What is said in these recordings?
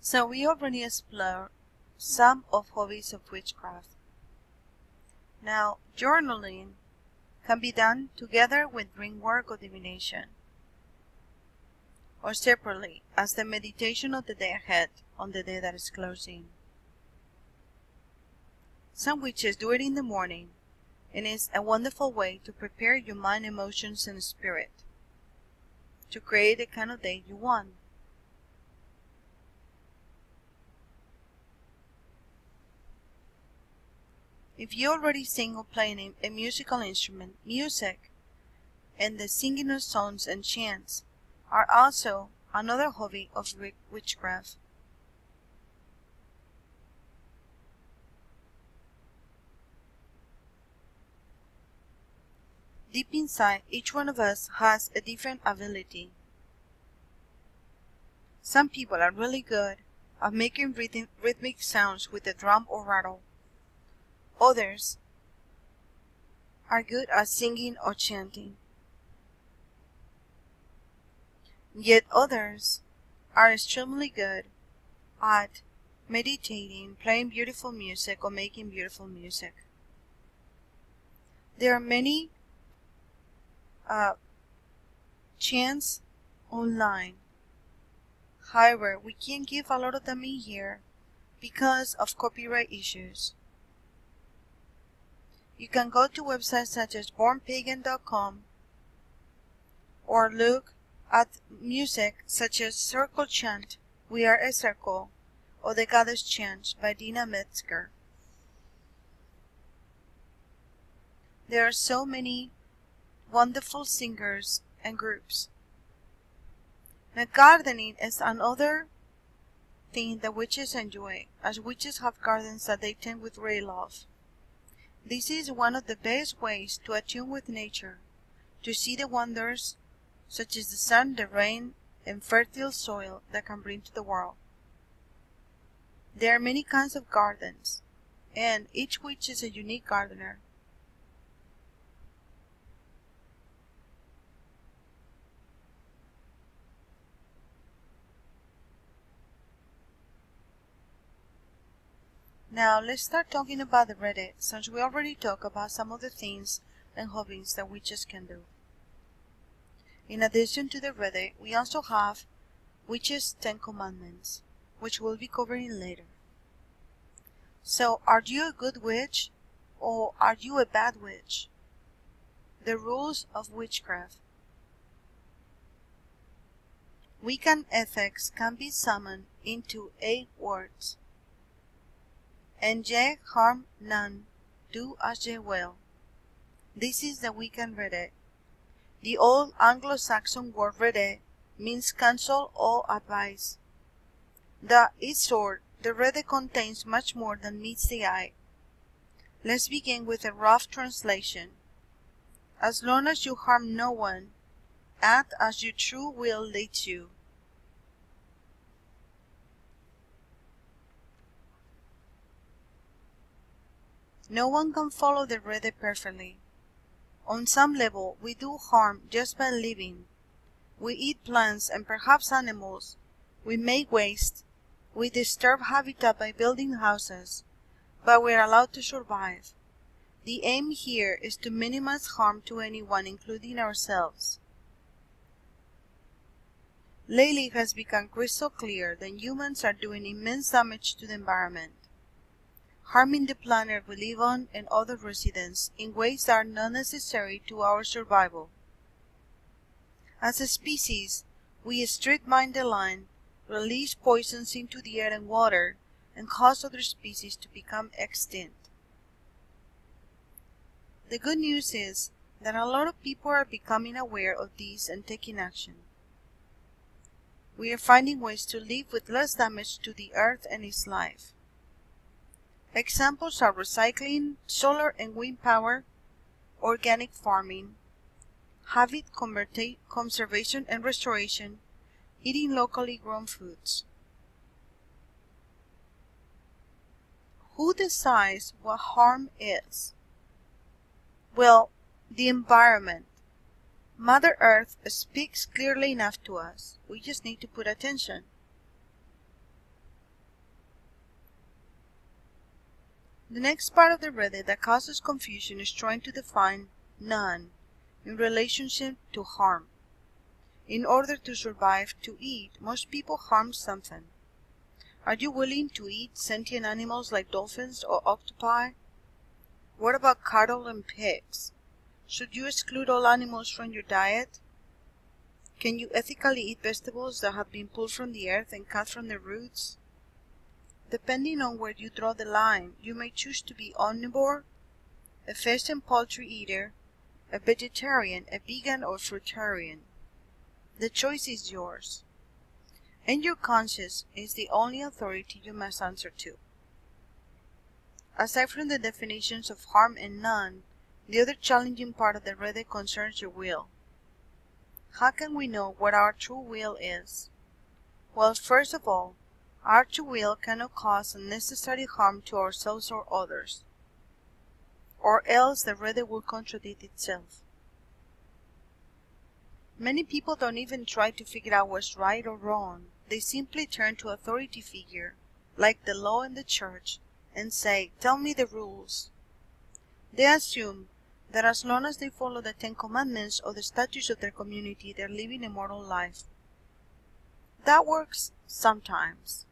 So we already explored some of hobbies of witchcraft. Now, journaling can be done together with dream work or divination, or separately as the meditation of the day ahead on the day that is closing. Some witches do it in the morning, and it's a wonderful way to prepare your mind, emotions, and spirit to create the kind of day you want. If you already sing or play a musical instrument, music and the singing of songs and chants are also another hobby of witchcraft. Deep inside, each one of us has a different ability. Some people are really good at making rhythmic sounds with a drum or rattle. Others are good at singing or chanting. Yet others are extremely good at meditating, playing beautiful music, or making beautiful music. There are many chants online. However, we can't give a lot of them in here because of copyright issues. You can go to websites such as bornpagan.com or look at music such as Circle Chant, We Are a Circle, or The Goddess Chant by Dina Metzger. There are so many wonderful singers and groups. Now, gardening is another thing that witches enjoy, as witches have gardens that they tend with great love. This is one of the best ways to attune with nature, to see the wonders such as the sun, the rain, and fertile soil that can bring to the world. There are many kinds of gardens, and each witch is a unique gardener. Now let's start talking about the Rede, since we already talked about some of the things and hobbies that witches can do. In addition to the Rede, we also have Witches' 10 Commandments, which we'll be covering later. So, are you a good witch, or are you a bad witch? The rules of witchcraft. Wiccan ethics can be summoned into 8 words. And ye harm none, do as ye will. This is the Wiccan Rede. The old Anglo-Saxon word Rede means counsel or advice. The sword, the Rede contains much more than meets the eye. Let's begin with a rough translation. As long as you harm no one, act as your true will leads you. No one can follow the Rede perfectly. On some level, we do harm just by living. We eat plants and perhaps animals. We make waste. We disturb habitat by building houses. But we are allowed to survive. The aim here is to minimize harm to anyone, including ourselves. Lately it has become crystal clear that humans are doing immense damage to the environment, harming the planet we live on and other residents in ways that are not necessary to our survival. As a species, we strip mine the land, release poisons into the air and water, and cause other species to become extinct. The good news is that a lot of people are becoming aware of this and taking action. We are finding ways to live with less damage to the earth and its life. Examples are recycling, solar and wind power, organic farming, habit conservation and restoration, eating locally grown foods. Who decides what harm is? Well, the environment. Mother Earth speaks clearly enough to us. We just need to put attention. The next part of the Rede that causes confusion is trying to define none in relationship to harm. In order to survive, to eat, most people harm something. Are you willing to eat sentient animals like dolphins or octopi? What about cattle and pigs? Should you exclude all animals from your diet? Can you ethically eat vegetables that have been pulled from the earth and cut from the roots? Depending on where you draw the line, you may choose to be omnivore, a fish and poultry eater, a vegetarian, a vegan, or fruitarian. The choice is yours, and your conscience is the only authority you must answer to. Aside from the definitions of harm and none, the other challenging part of the Rede concerns your will. How can we know what our true will is? Well, first of all, our true will cannot cause unnecessary harm to ourselves or others, or else the Rede will contradict itself. Many people don't even try to figure out what's right or wrong. They simply turn to authority figure, like the law and the church, and say, "Tell me the rules." They assume that as long as they follow the 10 Commandments or the statutes of their community, they're living a moral life. That works sometimes.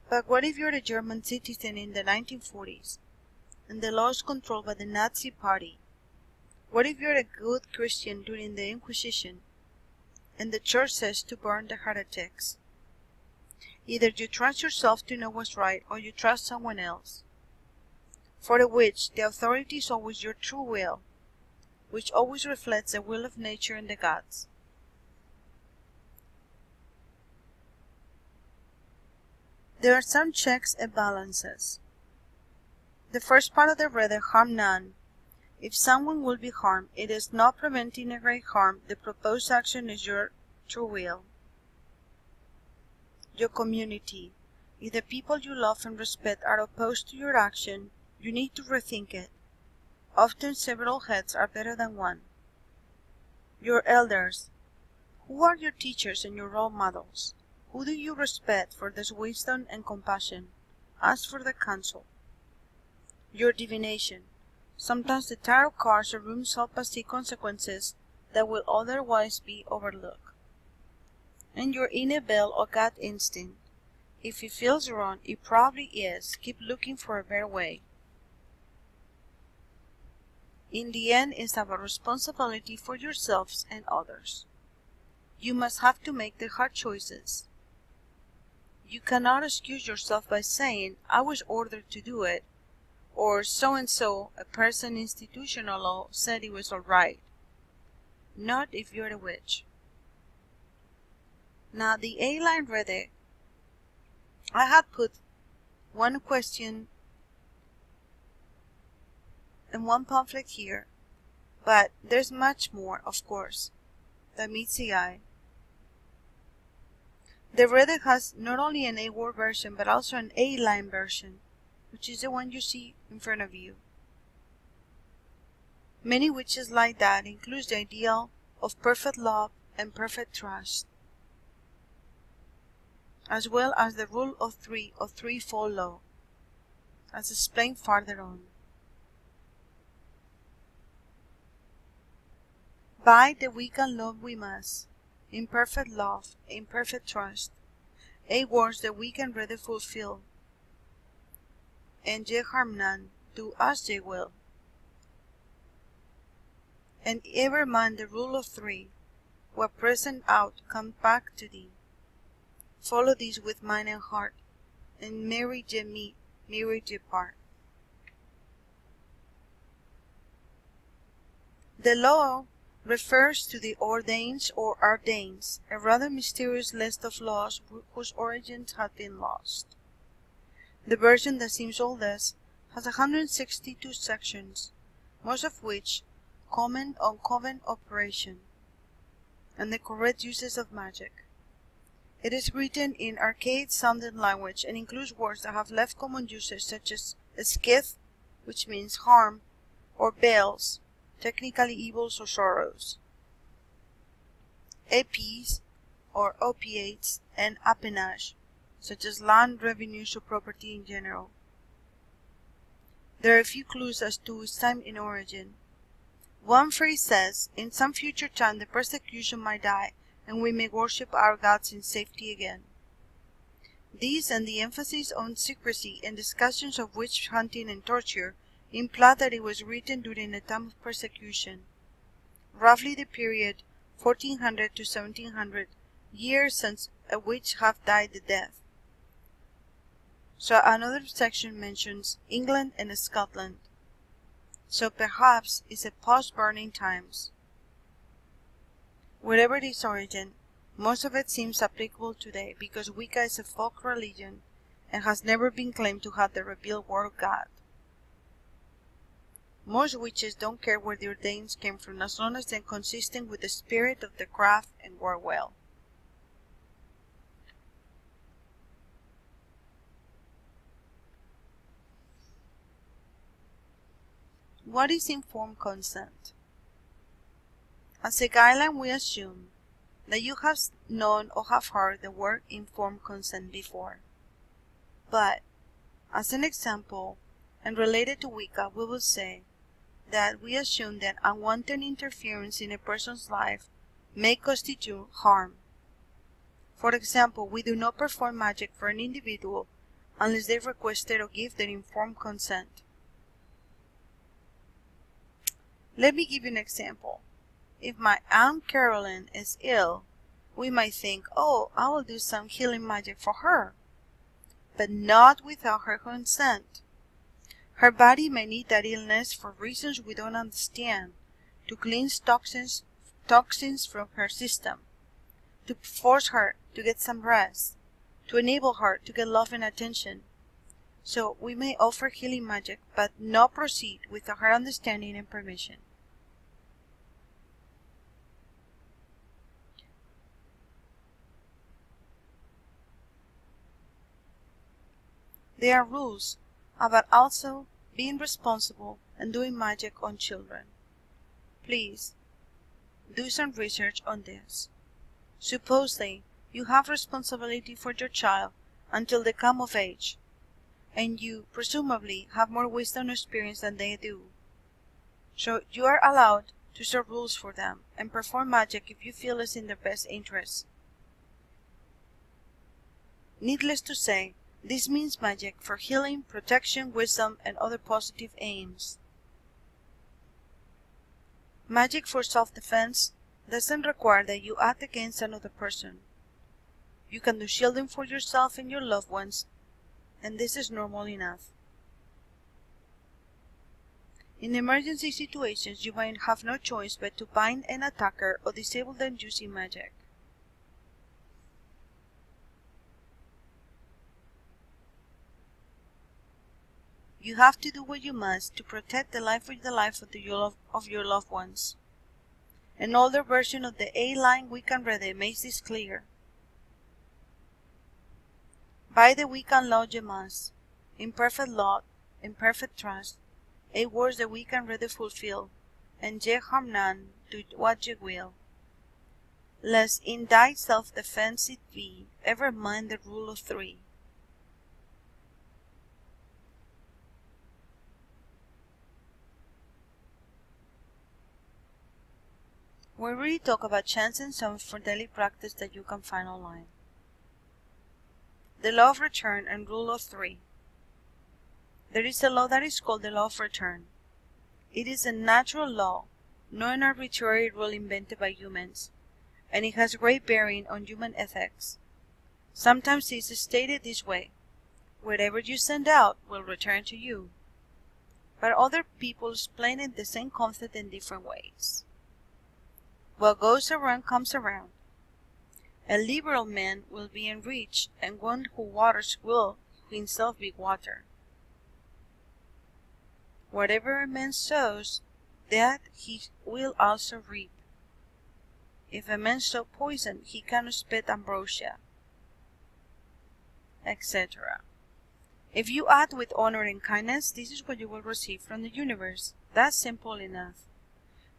But what if you're a German citizen in the 1940s, and the law is controlled by the Nazi Party? What if you're a good Christian during the Inquisition, and the church says to burn the heretics? Either you trust yourself to know what's right, or you trust someone else. For a witch, the authority is always your true will, which always reflects the will of nature and the gods. There are some checks and balances. The first part of the Rede, harm none. If someone will be harmed, it is not preventing a great harm. The proposed action is your true will. Your community. If the people you love and respect are opposed to your action, you need to rethink it. Often several heads are better than one. Your elders. Who are your teachers and your role models? Who do you respect for their wisdom and compassion? Ask for their counsel. Your divination. Sometimes the tarot cards or rooms help us see consequences that will otherwise be overlooked. And your inner bell or gut instinct. If it feels wrong, it probably is. Keep looking for a better way. In the end, it's about responsibility for yourselves and others. You must have to make the hard choices. You cannot excuse yourself by saying, "I was ordered to do it," or "so-and-so, a person institutional law, said it was all right." Not if you're a witch. Now, the A-line Rede, I had put one question and one pamphlet here, but there's much more, of course, that meets the eye. The Rede has not only an A-word version, but also an A-line version, which is the one you see in front of you. Many witches like that includes the ideal of perfect love and perfect trust, as well as the rule of three or threefold law, as explained farther on. By the we can love we must, in perfect love, in perfect trust, 8 words that we can ready fulfill, and ye harm none, do as ye will. And ever mind the rule of 3, what present out come back to thee. Follow these with mind and heart, and marry ye meet, marry ye part. The law refers to the Ordains or Ordains, a rather mysterious list of laws whose origins have been lost. The version that seems oldest has 162 sections, most of which comment on coven operation and the correct uses of magic. It is written in archaic-sounding language and includes words that have left common usage, such as skith, which means harm, or bales, technically evils or sorrows, APs, or opiates, and appanage, such as land, revenues, or property in general. There are few clues as to its time in origin. One phrase says, in some future time the persecution might die, and we may worship our gods in safety again. These and the emphasis on secrecy and discussions of witch hunting and torture imply that it was written during a time of persecution, roughly the period 1400 to 1700 years since a witch have died the death. So another section mentions England and Scotland. So perhaps it's a post-burning times. Whatever its origin, most of it seems applicable today because Wicca is a folk religion and has never been claimed to have the revealed word of God. Most witches don't care where the Ordains came from as long as they're consistent with the spirit of the craft and work well. What is informed consent? As a guideline, we assume that you have known or have heard the word informed consent before. But, as an example, and related to Wicca, we will say that we assume that unwanted interference in a person's life may constitute harm. For example, we do not perform magic for an individual unless they requested or give their informed consent. Let me give you an example. If my Aunt Caroline is ill, we might think, oh, I will do some healing magic for her, but not without her consent. Her body may need that illness for reasons we don't understand, to cleanse toxins from her system, to force her to get some rest, to enable her to get love and attention. So we may offer healing magic, but not proceed without her understanding and permission. There are rules about also being responsible and doing magic on children. Please do some research on this. Supposedly, you have responsibility for your child until they come of age, and you presumably have more wisdom and experience than they do. So you are allowed to set rules for them and perform magic if you feel it's in their best interest. Needless to say, this means magic for healing, protection, wisdom, and other positive aims. Magic for self-defense doesn't require that you act against another person. You can do shielding for yourself and your loved ones, and this is normal enough. In emergency situations, you might have no choice but to bind an attacker or disable them using magic. You have to do what you must to protect the life of your loved ones. An older version of the A-line Wiccan Rede makes this clear. By the Wiccan law ye must, in perfect love, in perfect trust, 8 words the Wiccan Rede fulfill, and ye harm none, do what ye will. Lest in thy self-defense it be, ever mind the rule of 3. We really talk about chants and songs for daily practice that you can find online. The law of return and rule of 3. There is a law that is called the law of return. It is a natural law, not an arbitrary rule invented by humans, and it has great bearing on human ethics. Sometimes it is stated this way: whatever you send out will return to you. But other people explain it the same concept in different ways. What goes around comes around. A liberal man will be enriched, and one who waters will himself be watered. Whatever a man sows, that he will also reap. If a man sow poison, he can expect ambrosia, etc. If you act with honor and kindness, this is what you will receive from the universe. That's simple enough.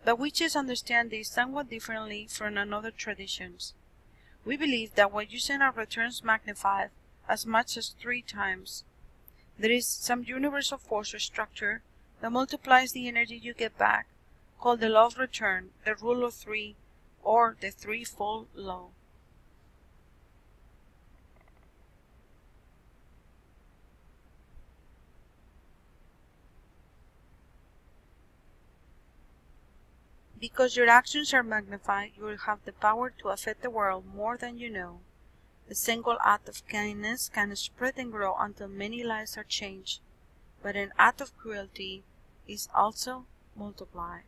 But witches understand this somewhat differently from other traditions. We believe that what you send out returns magnified as much as 3 times. There is some universal force or structure that multiplies the energy you get back, called the law of return, the rule of three, or the threefold law. Because your actions are magnified, you will have the power to affect the world more than you know. A single act of kindness can spread and grow until many lives are changed, but an act of cruelty is also multiplied.